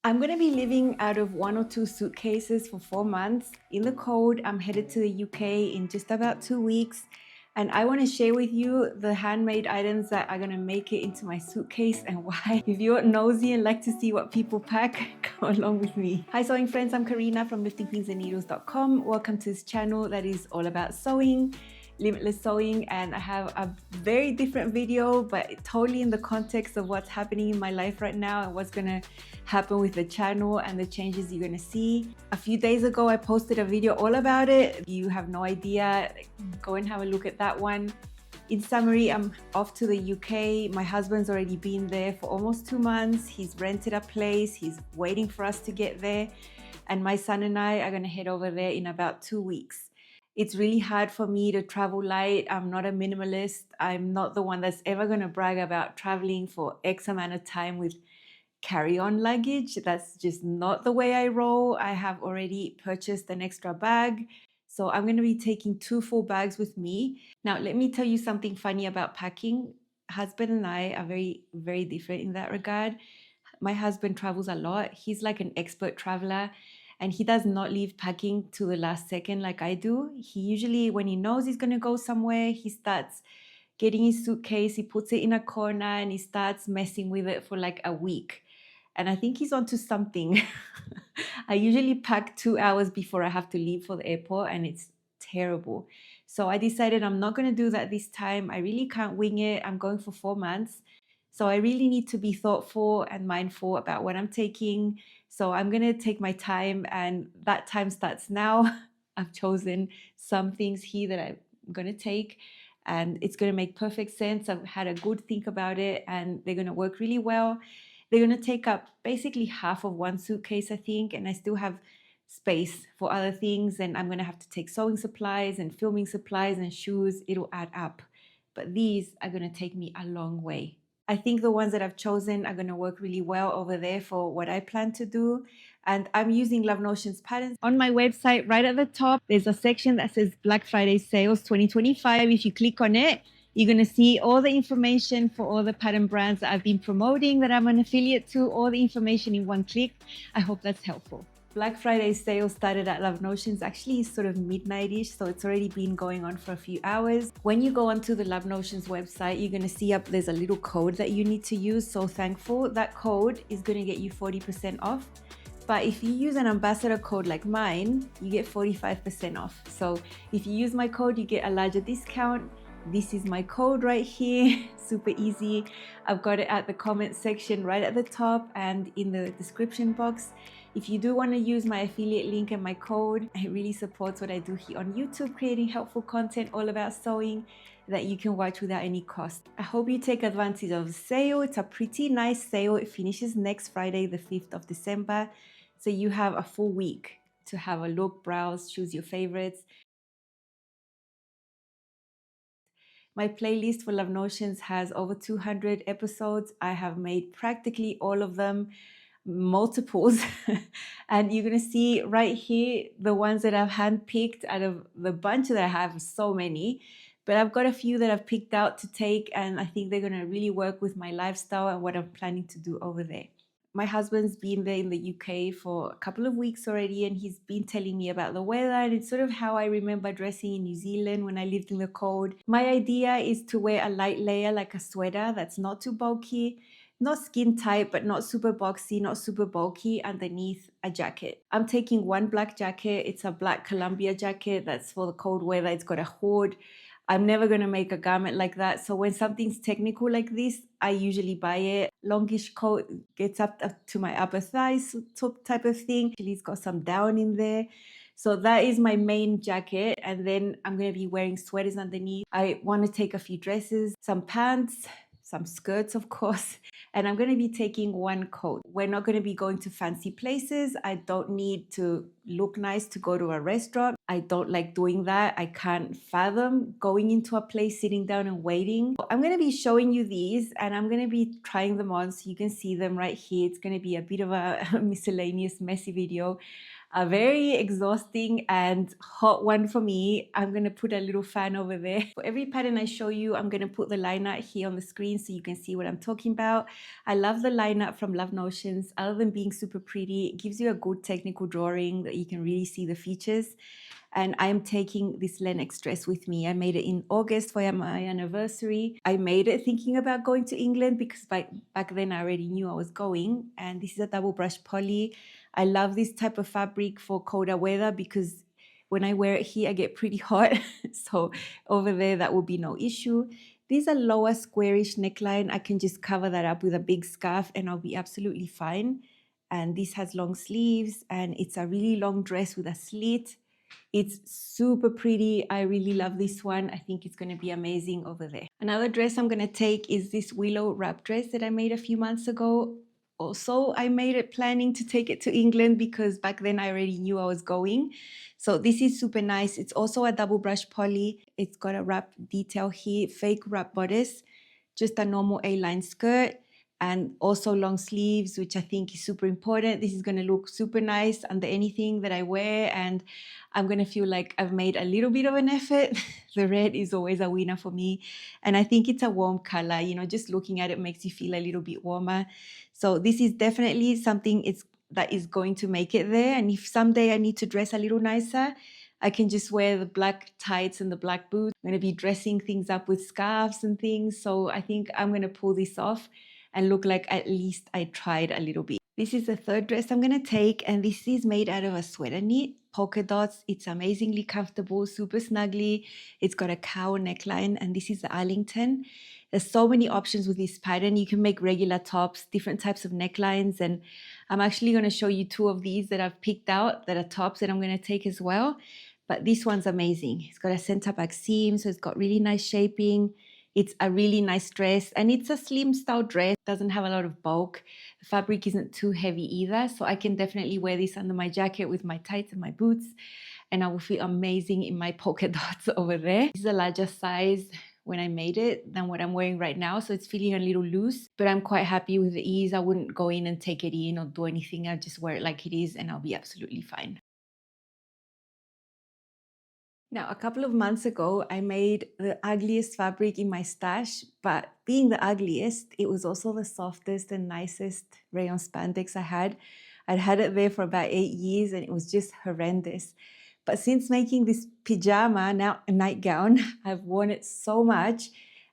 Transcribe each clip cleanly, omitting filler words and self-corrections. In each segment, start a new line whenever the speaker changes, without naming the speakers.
I'm going to be living out of 1 or 2 suitcases for 4 months. In the cold, I'm headed to the UK in just about 2 weeks. And I want to share with you the handmade items that are going to make it into my suitcase and why. If you're nosy and like to see what people pack, come along with me. Hi sewing friends, I'm Karina from liftingpinsandneedles.com. Welcome to this channel that is all about sewing, limitless sewing, and I have a very different video, but totally in the context of what's happening in my life right now and what's gonna happen with the channel and the changes you're gonna see. A few days ago I posted a video all about it. If you have no idea, go and have a look at that one. In summary, I'm off to the UK. My husband's already been there for almost 2 months. He's rented a place, he's waiting for us to get there, and my son and I are gonna head over there in about 2 weeks. It's really hard for me to travel light. I'm not a minimalist. I'm not the one that's ever going to brag about traveling for X amount of time with carry-on luggage. That's just not the way I roll. I have already purchased an extra bag. So I'm going to be taking 2 full bags with me. Now, let me tell you something funny about packing. Husband and I are very, very different in that regard. My husband travels a lot. He's like an expert traveler. And he does not leave packing to the last second like I do. He usually, when he knows he's going to go somewhere, he starts getting his suitcase, he puts it in a corner and he starts messing with it for like a week. And I think he's onto something. I usually pack 2 hours before I have to leave for the airport and it's terrible. So I decided I'm not going to do that this time. I really can't wing it. I'm going for 4 months. So I really need to be thoughtful and mindful about what I'm taking. So I'm going to take my time, and that time starts now. I've chosen some things here that I'm going to take, and it's going to make perfect sense. I've had a good think about it, and they're going to work really well. They're going to take up basically half of one suitcase, I think, and I still have space for other things, and I'm going to have to take sewing supplies and filming supplies and shoes. It'll add up. But these are going to take me a long way. I think the ones that I've chosen are going to work really well over there for what I plan to do. And I'm using Love Notion's patterns. On my website, right at the top, there's a section that says Black Friday Sales 2025. If you click on it, you're going to see all the information for all the pattern brands that I've been promoting, that I'm an affiliate to, all the information in one click. I hope that's helpful. Black Friday sale started at Love Notions actually sort of midnight-ish, so it's already been going on for a few hours. When you go onto the Love Notions website, you're going to see up there's a little code that you need to use. So thankful, that code is going to get you 40% off. But if you use an ambassador code like mine, you get 45% off. So if you use my code, you get a larger discount. This is my code right here. Super easy. I've got it at the comment section right at the top and in the description box. If you do want to use my affiliate link and my code, it really supports what I do here on YouTube, creating helpful content all about sewing that you can watch without any cost. I hope you take advantage of the sale. It's a pretty nice sale. It finishes next Friday, the 5th of December. So you have a full week to have a look, browse, choose your favorites. My playlist for Love Notions has over 200 episodes. I have made practically all of them, multiples. And you're going to see right here the ones that I've handpicked out of the bunch that I have, so many. But I've got a few that I've picked out to take, and I think they're going to really work with my lifestyle and what I'm planning to do over there. My husband's been there in the UK for a couple of weeks already, and he's been telling me about the weather, and it's sort of how I remember dressing in New Zealand when I lived in the cold. My idea is to wear a light layer like a sweater that's not too bulky, not skin tight, but not super boxy, not super bulky, underneath a jacket. I'm taking one black jacket. It's a black Columbia jacket that's for the cold weather. It's got a hood. I'm never going to make a garment like that. So when something's technical like this, I usually buy it. Longish coat gets up to my upper thighs type of thing. Actually, it's got some down in there. So that is my main jacket. And then I'm going to be wearing sweaters underneath. I want to take a few dresses, some pants, some skirts, of course. And I'm going to be taking one coat. We're not going to be going to fancy places. I don't need to look nice to go to a restaurant. I don't like doing that. I can't fathom going into a place, sitting down and waiting. I'm going to be showing you these, and I'm going to be trying them on so you can see them right here. It's going to be a bit of a miscellaneous, messy video. A very exhausting and hot one for me. I'm going to put a little fan over there. For every pattern I show you, I'm going to put the line art here on the screen so you can see what I'm talking about. I love the line art from Love Notions. Other than being super pretty, it gives you a good technical drawing that you can really see the features. And I'm taking this Lennox dress with me. I made it in August for my anniversary. I made it thinking about going to England because back then I already knew I was going. And this is a double brush poly. I love this type of fabric for colder weather because when I wear it here, I get pretty hot. So over there, that will be no issue. These are lower squarish neckline. I can just cover that up with a big scarf and I'll be absolutely fine. And this has long sleeves and it's a really long dress with a slit. It's super pretty. I really love this one. I think it's going to be amazing over there. Another dress I'm going to take is this willow wrap dress that I made a few months ago. Also, I made it planning to take it to England because back then I already knew I was going. So this is super nice. It's also a double brush poly. It's got a wrap detail here, fake wrap bodice, just a normal A-line skirt, and also long sleeves, which I think is super important. This is going to look super nice under anything that I wear, and I'm going to feel like I've made a little bit of an effort. The red is always a winner for me, and I think it's a warm color. You know, just looking at it makes you feel a little bit warmer. So this is definitely something that is going to make it there, and if someday I need to dress a little nicer, I can just wear the black tights and the black boots. I'm going to be dressing things up with scarves and things, so I think I'm going to pull this off and look like at least I tried a little bit. This is the third dress I'm going to take, and this is made out of a sweater knit, polka dots. It's amazingly comfortable, super snuggly. It's got a cowl neckline, and this is the Arlington. There's so many options with this pattern. You can make regular tops, different types of necklines, and I'm actually going to show you two of these that I've picked out that are tops that I'm going to take as well. But this one's amazing. It's got a center back seam, so it's got really nice shaping. It's a really nice dress, and it's a slim style dress. It doesn't have a lot of bulk. The fabric isn't too heavy either, so I can definitely wear this under my jacket with my tights and my boots, and I will feel amazing in my polka dots over there. This is a larger size when I made it than what I'm wearing right now, so it's feeling a little loose, but I'm quite happy with the ease. I wouldn't go in and take it in or do anything. I'll just wear it like it is and I'll be absolutely fine. Now, a couple of months ago, I made the ugliest fabric in my stash, but being the ugliest, it was also the softest and nicest rayon spandex I had. I'd had it there for about 8 years and it was just horrendous. But since making this pajama, now a nightgown, I've worn it so much.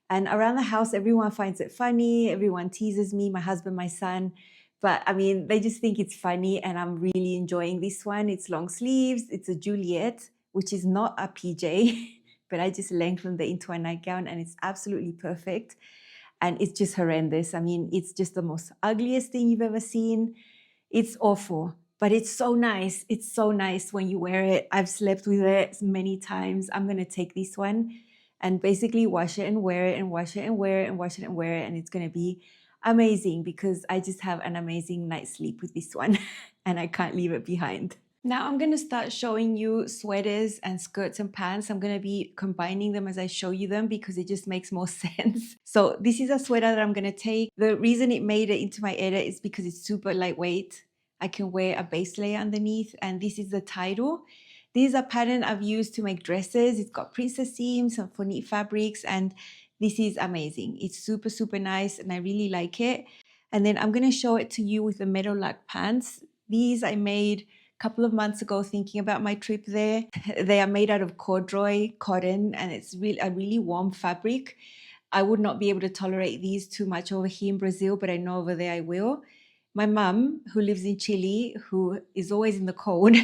And around the house, everyone finds it funny. Everyone teases me, my husband, my son. But I mean, they just think it's funny and I'm really enjoying this one. It's long sleeves, it's a Juliet, which is not a PJ, but I just lengthened it into a nightgown and it's absolutely perfect. And it's just horrendous. I mean, it's just the most ugliest thing you've ever seen. It's awful, but it's so nice. It's so nice when you wear it. I've slept with it many times. I'm going to take this one and basically wash it and wear it and wash it and wear it and wash it and wear it. And it's going to be amazing because I just have an amazing night's sleep with this one and I can't leave it behind. Now I'm going to start showing you sweaters and skirts and pants. I'm going to be combining them as I show you them because it just makes more sense. So this is a sweater that I'm going to take. The reason it made it into my edit is because it's super lightweight. I can wear a base layer underneath, and this is the title. This is a pattern I've used to make dresses. It's got princess seams for neat fabrics, and this is amazing. It's super, super nice and I really like it. And then I'm going to show it to you with the meadowlark pants. These I made couple of months ago thinking about my trip there. They are made out of corduroy cotton and it's a really warm fabric. I would not be able to tolerate these too much over here in Brazil, but I know over there I will. My mum, who lives in Chile, who is always in the cold,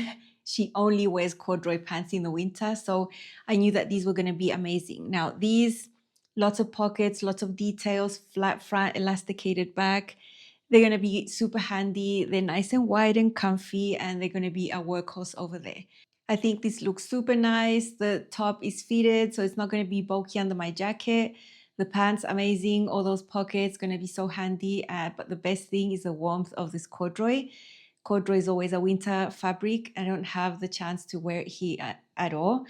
she only wears corduroy pants in the winter. So I knew that these were going to be amazing. Now these, lots of pockets, lots of details, flat front, elasticated back. They're going to be super handy. They're nice and wide and comfy, and they're going to be a workhorse over there. I think this looks super nice. The top is fitted, so it's not going to be bulky under my jacket. The pants, amazing. All those pockets, going to be so handy. But the best thing is the warmth of this corduroy. Corduroy is always a winter fabric. I don't have the chance to wear it here at all.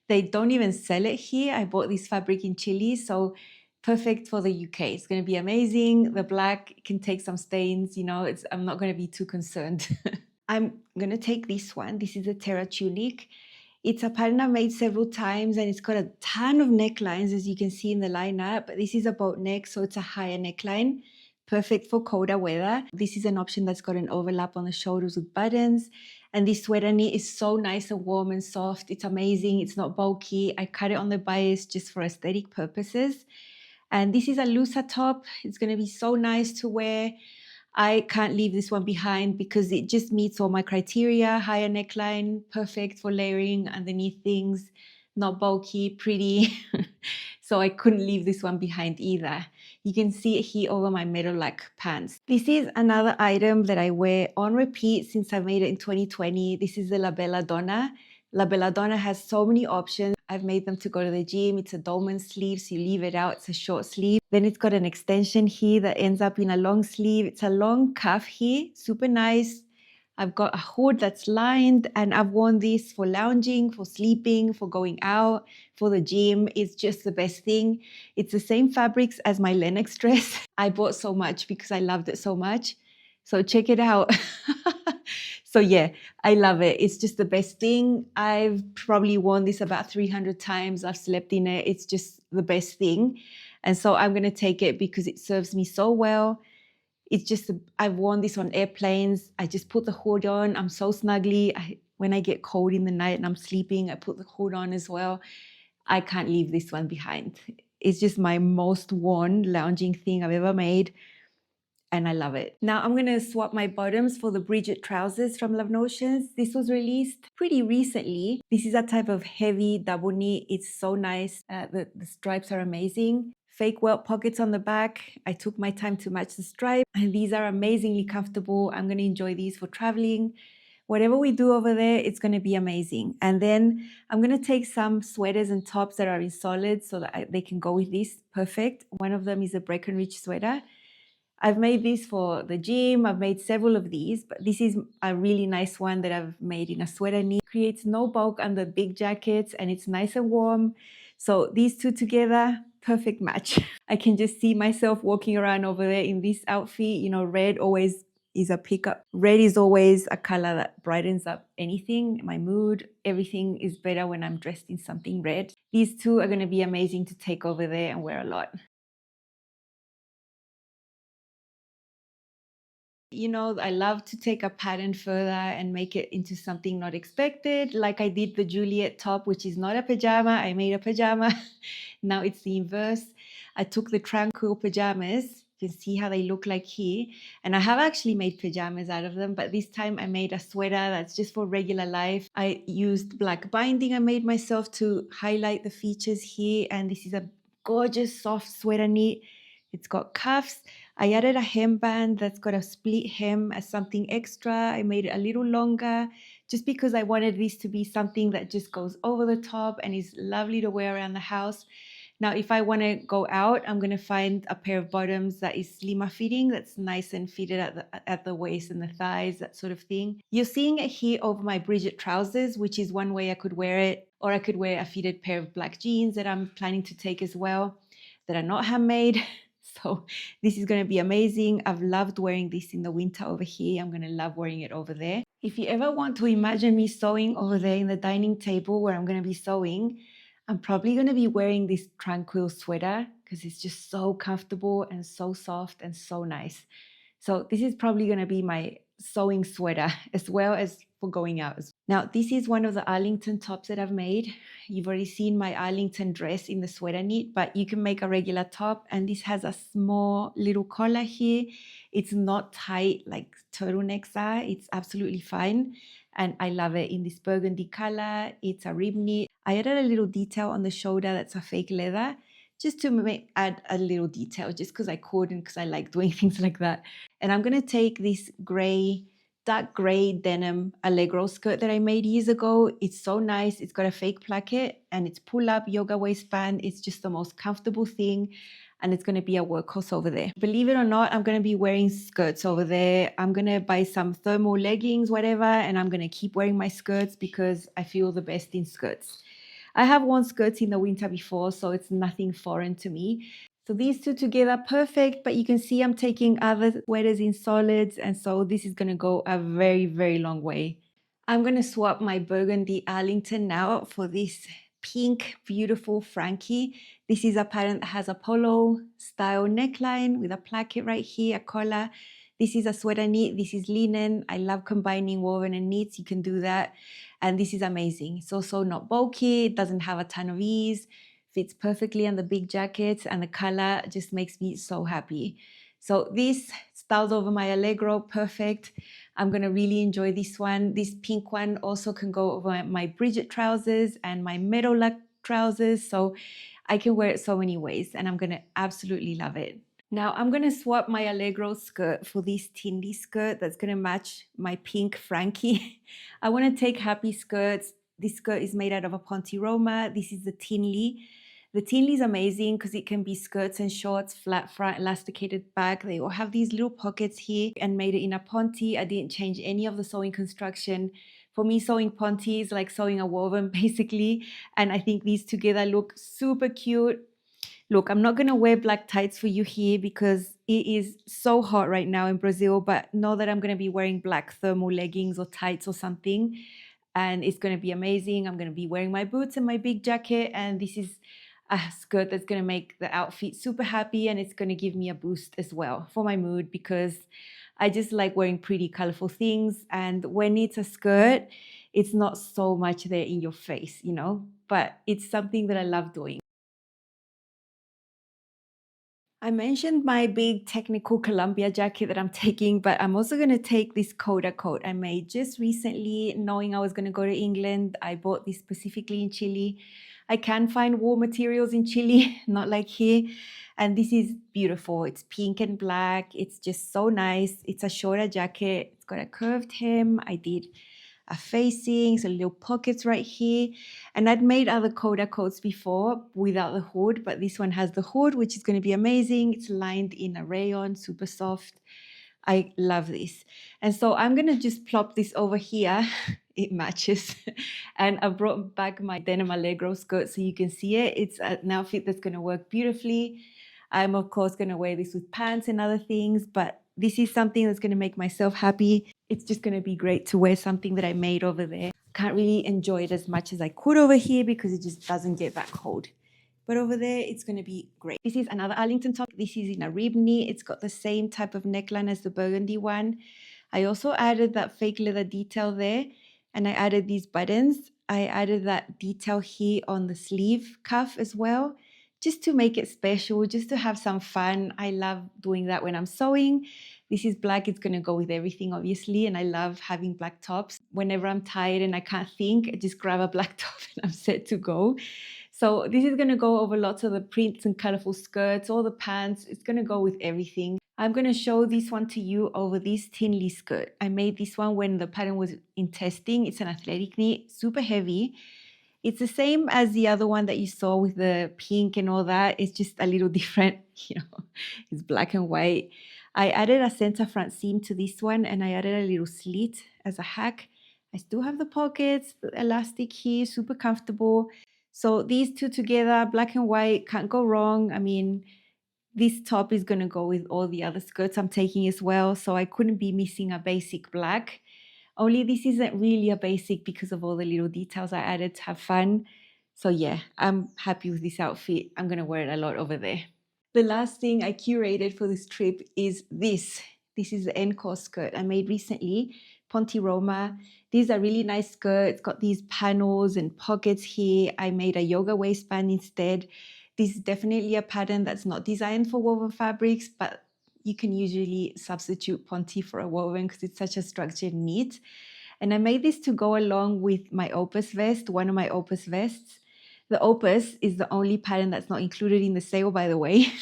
They don't even sell it here. I bought this fabric in Chile, so perfect for the UK. It's going to be amazing. The black can take some stains, you know, I'm not going to be too concerned. I'm gonna take this one. This is a Terra tunic. It's a pattern I've made several times and it's got a ton of necklines as you can see in the lineup. But this is a boat neck, so it's a higher neckline, perfect for colder weather. This is an option that's got an overlap on the shoulders with buttons. And this sweater knit is so nice and warm and soft. It's amazing. It's not bulky. I cut it on the bias just for aesthetic purposes. And this is a looser top. It's going to be so nice to wear. I can't leave this one behind because it just meets all my criteria. Higher neckline, perfect for layering underneath things, not bulky, pretty. So I couldn't leave this one behind either. You can see it here over my metal-like pants. This is another item that I wear on repeat since I made it in 2020. This is the La Belladonna. La Belladonna has so many options. I've made them to go to the gym. It's a dolman sleeve, so you leave it out. It's a short sleeve. Then it's got an extension here that ends up in a long sleeve. It's a long cuff here, super nice. I've got a hood that's lined and I've worn this for lounging, for sleeping, for going out, for the gym. It's just the best thing. It's the same fabrics as my Lennox dress. I bought so much because I loved it so much. So check it out. So yeah, I love it. It's just the best thing. I've probably worn this about 300 times. I've slept in it. It's just the best thing. And so I'm going to take it because it serves me so well. It's just, I've worn this on airplanes. I just put the hood on. I'm so snuggly. When I get cold in the night and I'm sleeping, I put the hood on as well. I can't leave this one behind. It's just my most worn lounging thing I've ever made. And I love it. Now I'm going to swap my bottoms for the Bridget trousers from Love Notions. This was released pretty recently. This is a type of heavy double knit. It's so nice. The stripes are amazing. Fake welt pockets on the back. I took my time to match the stripe. And these are amazingly comfortable. I'm going to enjoy these for traveling. Whatever we do over there, it's going to be amazing. And then I'm going to take some sweaters and tops that are in solid so that they can go with this. Perfect. One of them is a Breckenridge sweater. I've made this for the gym. I've made several of these, but this is a really nice one that I've made in a sweater knit. Creates no bulk under big jackets and it's nice and warm. So these two together, perfect match. I can just see myself walking around over there in this outfit. You know, red always is a pickup. Red is always a color that brightens up anything, my mood. Everything is better when I'm dressed in something red. These two are going to be amazing to take over there and wear a lot. You know, I love to take a pattern further and make it into something not expected, like I did the Juliet top, which is not a pajama. I made a pajama. Now it's the inverse. I took the Tranquil pajamas. You can see how they look like here. And I have actually made pajamas out of them, but this time I made a sweater that's just for regular life. I used black binding I made myself to highlight the features here. And this is a gorgeous soft sweater knit. It's got cuffs. I added a hemband that's got a split hem as something extra. I made it a little longer just because I wanted this to be something that just goes over the top and is lovely to wear around the house. Now, if I want to go out, I'm going to find a pair of bottoms that is slimmer fitting, that's nice and fitted at the waist and the thighs, that sort of thing. You're seeing it here over my Bridget trousers, which is one way I could wear it, or I could wear a fitted pair of black jeans that I'm planning to take as well, that are not handmade. So this is going to be amazing. I've loved wearing this in the winter over here. I'm going to love wearing it over there. If you ever want to imagine me sewing over there in the dining table where I'm going to be sewing, I'm probably going to be wearing this Tranquil sweater because it's just so comfortable and so soft and so nice. So this is probably going to be my sewing sweater as well as for going out. Now, this is one of the Arlington tops that I've made. You've already seen my Arlington dress in the sweater knit, but you can make a regular top. And this has a small little collar here. It's not tight like turtlenecks are. It's absolutely fine. And I love it in this burgundy color. It's a rib knit. I added a little detail on the shoulder that's a fake leather, just to add a little detail, just because I could and because I like doing things like that. And I'm going to take this dark gray denim Allegro skirt that I made years ago. It's so nice. It's got a fake placket and it's pull-up yoga waistband. It's just the most comfortable thing. And it's going to be a workhorse over there. Believe it or not, I'm going to be wearing skirts over there. I'm going to buy some thermal leggings, whatever, and I'm going to keep wearing my skirts because I feel the best in skirts. I have worn skirts in the winter before, so it's nothing foreign to me. So these two together, perfect, but you can see I'm taking other sweaters in solids, and so this is gonna go a very, very long way. I'm gonna swap my burgundy Arlington now for this pink, beautiful Frankie. This is a pattern that has a polo style neckline with a placket right here, a collar. This is a sweater knit, this is linen. I love combining woven and knits, you can do that. And this is amazing. It's also not bulky, it doesn't have a ton of ease, fits perfectly on the big jackets, and the color just makes me so happy. So this styles over my Allegro, perfect. I'm gonna really enjoy this one. This pink one also can go over my Bridget trousers and my Meadowlark trousers. So I can wear it so many ways and I'm gonna absolutely love it. Now I'm gonna swap my Allegro skirt for this Tindy skirt that's gonna match my pink Frankie. I wanna take happy skirts. This skirt is made out of a Ponte Roma. This is the Tinley. The Tinley is amazing because it can be skirts and shorts, flat front, elasticated back. They all have these little pockets here and made it in a Ponte. I didn't change any of the sewing construction. For me, sewing Ponte is like sewing a woven basically. And I think these together look super cute. Look, I'm not going to wear black tights for you here because it is so hot right now in Brazil, but know that I'm going to be wearing black thermal leggings or tights or something, and it's going to be amazing. I'm going to be wearing my boots and my big jacket, and this is a skirt that's going to make the outfit super happy, and it's going to give me a boost as well for my mood because I just like wearing pretty colorful things, and when it's a skirt, it's not so much there in your face, you know, but it's something that I love doing. I mentioned my big technical Columbia jacket that I'm taking, but I'm also going to take this Coda coat I made just recently, knowing I was going to go to England. I bought this specifically in Chile. I can find wool materials in Chile, not like here. And this is beautiful. It's pink and black. It's just so nice. It's a shorter jacket. It's got a curved hem. I did a facing, so little pockets right here. And I'd made other Coda coats before without the hood, but this one has the hood, which is going to be amazing. It's lined in a rayon, super soft. I love this. And so I'm going to just plop this over here. It matches. And I brought back my denim Allegro skirt so you can see it. It's an outfit that's going to work beautifully. I'm of course going to wear this with pants and other things, but this is something that's going to make myself happy. It's just going to be great to wear something that I made over there. Can't really enjoy it as much as I could over here because it just doesn't get that cold. But over there, it's going to be great. This is another Arlington top. This is in a rib knit. It's got the same type of neckline as the burgundy one. I also added that fake leather detail there, and I added these buttons. I added that detail here on the sleeve cuff as well, just to make it special, just to have some fun. I love doing that when I'm sewing. This is black, it's gonna go with everything obviously, and I love having black tops. Whenever I'm tired and I can't think, I just grab a black top and I'm set to go. So this is gonna go over lots of the prints and colorful skirts, all the pants, it's gonna go with everything. I'm gonna show this one to you over this Tinley skirt. I made this one when the pattern was in testing. It's an athletic knit, super heavy. It's the same as the other one that you saw with the pink and all that. It's just a little different, you know, it's black and white. I added a center front seam to this one and I added a little slit as a hack. I still have the pockets, the elastic here, super comfortable. So these two together, black and white, can't go wrong. I mean, this top is going to go with all the other skirts I'm taking as well. So I couldn't be missing a basic black. Only this isn't really a basic because of all the little details I added to have fun. So yeah, I'm happy with this outfit. I'm going to wear it a lot over there. The last thing I curated for this trip is this. This is the encore skirt I made recently, Ponte Roma. These are really nice skirts. It's got these panels and pockets here. I made a yoga waistband instead. This is definitely a pattern that's not designed for woven fabrics, but you can usually substitute Ponte for a woven because it's such a structured knit. And I made this to go along with my Opus vest, one of my Opus vests. The Opus is the only pattern that's not included in the sale, by the way.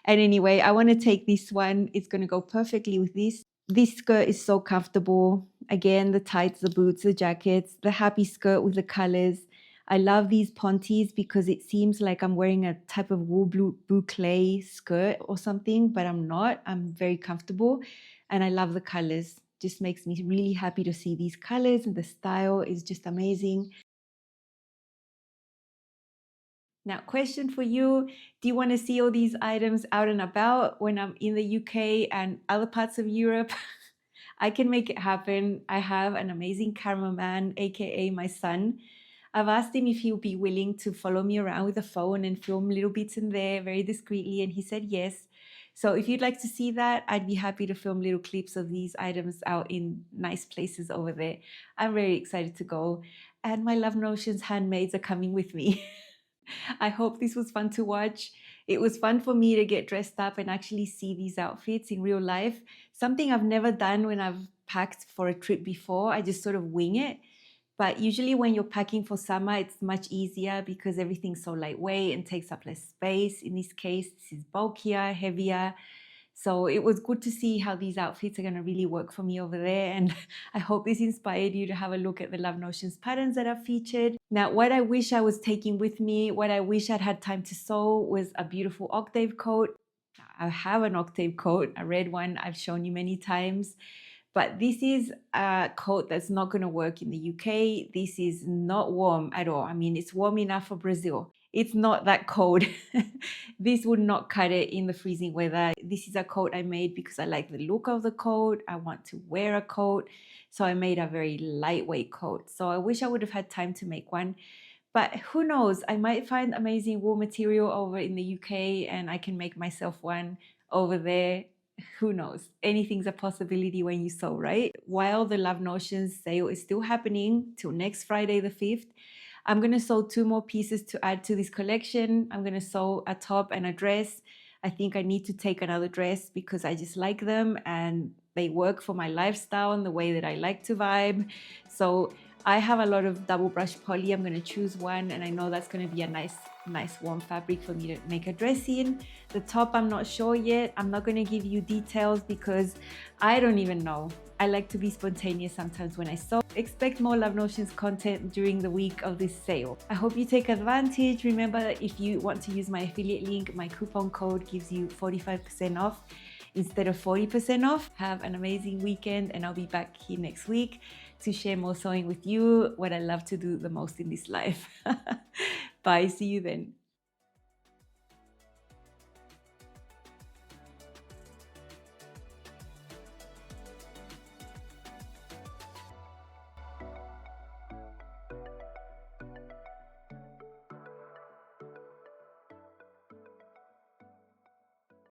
And anyway, I want to take this one. It's going to go perfectly with this. This skirt is so comfortable. Again, the tights, the boots, the jackets, the happy skirt with the colors. I love these Pontes because it seems like I'm wearing a type of wool boucle skirt or something, but I'm not. I'm very comfortable and I love the colors. Just makes me really happy to see these colors, and the style is just amazing. Now, question for you. Do you want to see all these items out and about when I'm in the UK and other parts of Europe? I can make it happen. I have an amazing cameraman, aka my son. I've asked him if he'll be willing to follow me around with a phone and film little bits in there very discreetly, and he said yes. So if you'd like to see that, I'd be happy to film little clips of these items out in nice places over there. I'm very excited to go. And my Love Notions handmaids are coming with me. I hope this was fun to watch. It was fun for me to get dressed up and actually see these outfits in real life. Something I've never done when I've packed for a trip before. I just sort of wing it. But usually when you're packing for summer, it's much easier because everything's so lightweight and takes up less space. In this case, this is bulkier, heavier. So it was good to see how these outfits are going to really work for me over there. And I hope this inspired you to have a look at the Love Notions patterns that I've featured. Now, what I wish I was taking with me, what I wish I'd had time to sew was a beautiful octave coat. I have an octave coat, a red one I've shown you many times. But this is a coat that's not going to work in the UK. This is not warm at all. I mean, it's warm enough for Brazil. It's not that cold. This would not cut it in the freezing weather. This is a coat I made because I like the look of the coat. I want to wear a coat. So I made a very lightweight coat. So I wish I would have had time to make one. But who knows? I might find amazing wool material over in the UK and I can make myself one over there. Who knows? Anything's a possibility when you sew, right? While the Love Notions sale is still happening till next Friday the 5th, I'm going to sew 2 more pieces to add to this collection. I'm going to sew a top and a dress. I think I need to take another dress because I just like them and they work for my lifestyle and the way that I like to vibe. So I have a lot of double brush poly. I'm going to choose one and I know that's going to be a nice warm fabric for me to make a dress in. The top, I'm not sure yet. I'm not going to give you details because I don't even know. I like to be spontaneous sometimes when I sew. Expect more Love Notions content during the week of this sale. I hope you take advantage. Remember that if you want to use my affiliate link, my coupon code gives you 45% off instead of 40% off. Have an amazing weekend and I'll be back here next week to share more sewing with you, what I love to do the most in this life. Bye, see you then.